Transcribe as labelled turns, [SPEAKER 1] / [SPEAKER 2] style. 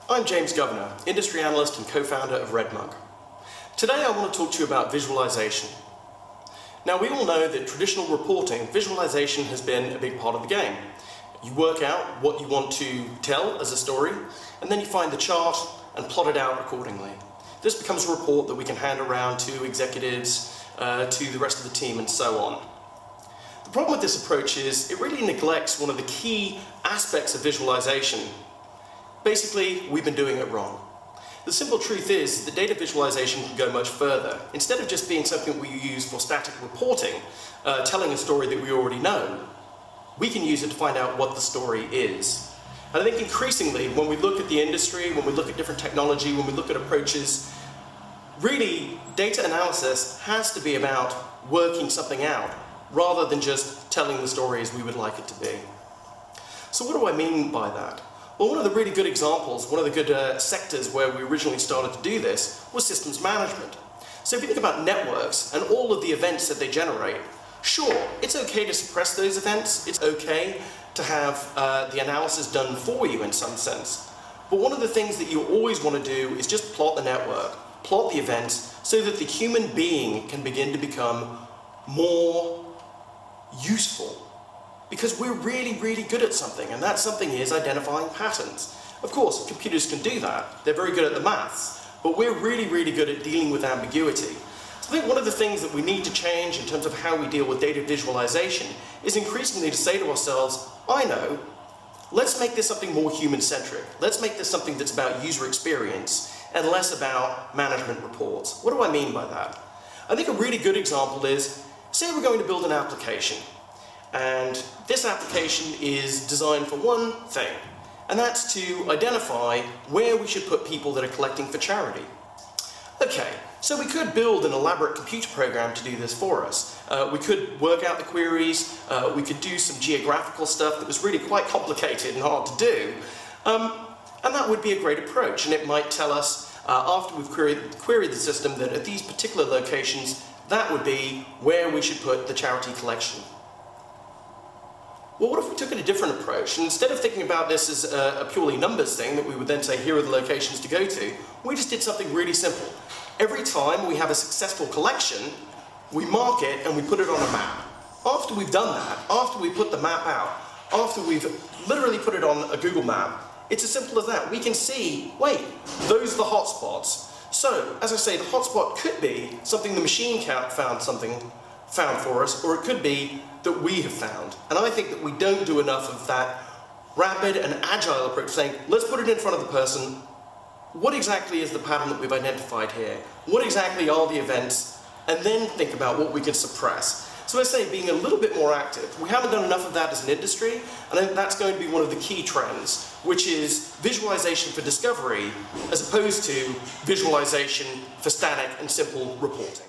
[SPEAKER 1] I'm James Governor, industry analyst and co-founder of Redmonk. Today I want to talk to you about visualization. Now we all know that traditional reporting, visualization has been a big part of the game. You work out what you want to tell as a story, and then you find the chart and plot it out accordingly. This becomes a report that we can hand around to executives, to the rest of the team, and so on. The problem with this approach is it really neglects one of the key aspects of visualization. Basically, we've been doing it wrong. The simple truth is that data visualization can go much further. Instead of just being something we use for static reporting, telling a story that we already know, we can use it to find out what the story is. And I think increasingly, when we look at the industry, when we look at different technology, when we look at approaches, really, data analysis has to be about working something out, rather than just telling the story as we would like it to be. So what do I mean by that? Well, one of the really good examples, one of the good sectors where we originally started to do this was systems management. So if you think about networks and all of the events that they generate, sure, it's okay to suppress those events, it's okay to have the analysis done for you in some sense. But one of the things that you always want to do is just plot the network, plot the events, so that the human being can begin to become more useful. Because we're really, really good at something, and that something is identifying patterns. Of course, computers can do that. They're very good at the maths, but we're really, really good at dealing with ambiguity. So I think one of the things that we need to change in terms of how we deal with data visualization is increasingly to say to ourselves, I know, let's make this something more human-centric. Let's make this something that's about user experience and less about management reports. What do I mean by that? I think a really good example is, say we're going to build an application. And this application is designed for one thing, and that's to identify where we should put people that are collecting for charity. Okay, so we could build an elaborate computer program to do this for us. We could work out the queries, we could do some geographical stuff that was really quite complicated and hard to do, and that would be a great approach, and it might tell us, after we've queried the system, that at these particular locations, that would be where we should put the charity collection. Well, what if we took a different approach, and instead of thinking about this as a purely numbers thing that we would then say, here are the locations to go to, we just did something really simple. Every time we have a successful collection, we mark it and we put it on a map. After we've done that, after we put the map out, after we've literally put it on a Google map, it's as simple as that. We can see, wait, those are the hotspots. So, as I say, the hotspot could be something the machine found for us, or it could be that we have found. And I think that we don't do enough of that rapid and agile approach, saying, let's put it in front of the person. What exactly is the pattern that we've identified here? What exactly are the events? And then think about what we can suppress. So I say, being a little bit more active. We haven't done enough of that as an industry, and I think that's going to be one of the key trends, which is visualization for discovery, as opposed to visualization for static and simple reporting.